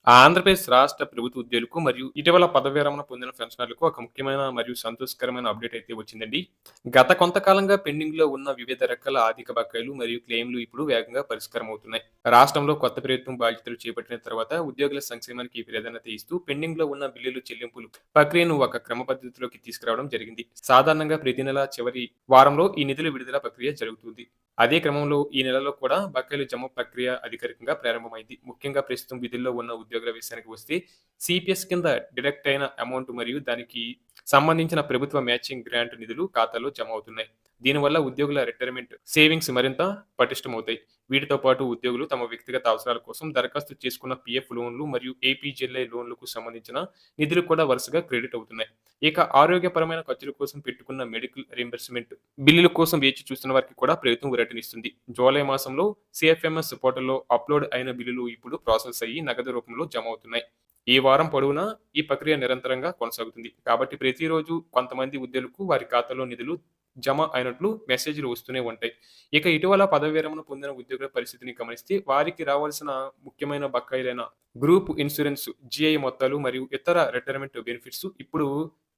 ఆంధ్రప్రదేశ్ రాష్ట్ర ప్రభుత్వ ఉద్యోగులకు మరియు ఇటీవల పదవీ విరమణ పొందిన పెన్షనర్లకు ఒక ముఖ్యమైన మరియు సంతోషకరమైన అప్డేట్ అయితే వచ్చిందండి. గత కొంతకాలంగా పెండింగ్‌లో ఉన్న వివిధ రకాల ఆర్థిక బకాయిలు మరియు క్లెయిమ్‌లు ఇప్పుడు వేగంగా పరిష్కారం అవుతున్నాయి. రాష్ట్రంలో కొత్త ప్రభుత్వం బాధ్యతలు చేపట్టిన తర్వాత ఉద్యోగుల సంక్షేమానికి ప్రాధాన్యత ఇస్తూ పెండింగ్‌లో ఉన్న బిల్లులు చెల్లింపులు ప్రక్రియను ఒక క్రమ పద్ధతిలోకి తీసుకురావడం జరిగింది. సాధారణంగా ప్రతి నెల చివరి వారంలో ఈ నిధుల విడుదల ప్రక్రియ జరుగుతుంది. అదే క్రమంలో ఈ నెలలో కూడా బకాయిలు జమ ప్రక్రియ అధికారికంగా ప్రారంభమైంది. ముఖ్యంగా ప్రస్తుతం విధుల్లో ఉన్న ఉద్యోగుల విషయానికి వస్తే సిపిఎస్ కింద డిడక్ట్ అయిన అమౌంట్ మరియు దానికి సంబంధించిన ప్రభుత్వ మ్యాచింగ్ గ్రాంట్ నిధులు ఖాతాలో జమ అవుతున్నాయి. దీనివల్ల ఉద్యోగుల రిటైర్మెంట్ సేవింగ్స్ మరింత పటిష్టమవుతాయి. వీటితో పాటు ఉద్యోగులు తమ వ్యక్తిగత అవసరాల కోసం దరఖాస్తు చేసుకున్న పిఎఫ్ లోన్లు మరియు ఏపీజీఎల్ఐ లోన్లకు సంబంధించిన నిధులు కూడా వరుసగా క్రెడిట్ అవుతున్నాయి. ఇక ఆరోగ్యపరమైన ఖర్చుల కోసం పెట్టుకున్న మెడికల్ రీయింబర్స్‌మెంట్ బిల్లుల కోసం వేచి చూస్తున్న వారికి కూడా ప్రభుత్వం ఊరటనిస్తుంది. జూలై మాసంలో సిఎఫ్ఎంఎస్ పోర్టల్‌లో అప్‌లోడ్ అయిన బిల్లులు ఇప్పుడు ప్రాసెస్ అయ్యి నగదు రూపంలో జమ అవుతున్నాయి. ఈ వారం పొడవునా ఈ ప్రక్రియ నిరంతరంగా కొనసాగుతుంది. కాబట్టి ప్రతిరోజు కొంతమంది ఉద్యోగులకు వారి ఖాతాలో నిధులు జమ అయినట్లు మెసేజ్‌లు వస్తూనే ఉంటాయి. ఇక ఇటీవల పదవీ విరమణ పొందిన ఉద్యోగుల పరిస్థితిని గమనిస్తే వారికి రావాల్సిన ముఖ్యమైన బకాయిలైన గ్రూప్ ఇన్సూరెన్స్, జీఐ మొత్తాలు మరియు ఇతర రిటైర్మెంట్ బెనిఫిట్స్ ఇప్పుడు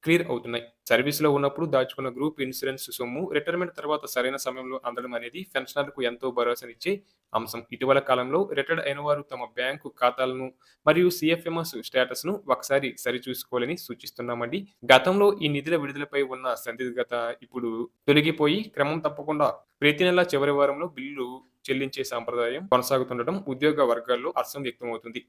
క్లియర్ అవుతున్నాయి. సర్వీస్‌లో ఉన్నప్పుడు దాచుకున్న గ్రూప్ ఇన్సూరెన్స్ సొమ్ము రిటైర్మెంట్ తర్వాత సరైన సమయంలో అందడం అనేది పెన్షనర్లకు ఎంతో భరోసానిచ్చే అంశం. ఇటీవల కాలంలో రిటైర్డ్ అయిన వారు తమ బ్యాంకు ఖాతాలను మరియు సిఎఫ్ఎంఎస్ స్టేటస్‌ను ఒకసారి సరిచూసుకోవాలని సూచిస్తున్నామండి. గతంలో ఈ నిధుల విడుదలపై ఉన్న సందిగ్ధత ఇప్పుడు తొలగిపోయి క్రమం తప్పకుండా ప్రతి నెల చివరి వారంలో బిల్లులు చెల్లించే సంప్రదాయం కొనసాగుతుండటం ఉద్యోగ వర్గాల్లో హర్షం వ్యక్తమవుతుంది.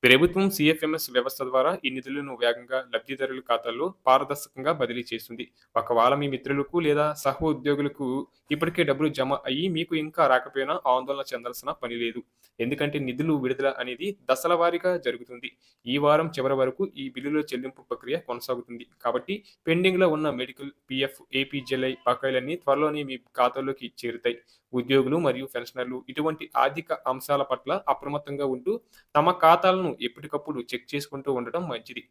ప్రభుత్వం సిఎఫ్ఎంఎస్ వ్యవస్థ ద్వారా ఈ నిధులను వేగంగా లబ్ధిదారుల ఖాతాల్లో పారదర్శకంగా బదిలీ చేస్తుంది. ఒకవేళ మీ మిత్రులకు లేదా సహోద్యోగులకు ఇప్పటికే డబ్బులు జమ అయ్యి మీకు ఇంకా రాకపోయినా ఆందోళన చెందాల్సిన పని లేదు. ఎందుకంటే నిధులు విడుదల అనేది దశల వారీగా జరుగుతుంది. ఈ వారం చివరి వరకు ఈ బిల్లుల చెల్లింపు ప్రక్రియ కొనసాగుతుంది. కాబట్టి పెండింగ్‌లో ఉన్న మెడికల్, పీఎఫ్, ఏపీజీఎల్ఐ బకాయిలన్నీ త్వరలోనే మీ ఖాతాలోకి చేరుతాయి. ఉద్యోగులు మరియు పెన్షనర్లు ఇటువంటి ఆర్థిక అంశాల పట్ల అప్రమత్తంగా ఉంటూ తమ ఖాతాలను ఎప్పటికప్పుడు చెక్ చేసుకుంటూ ఉండటం మంచిది.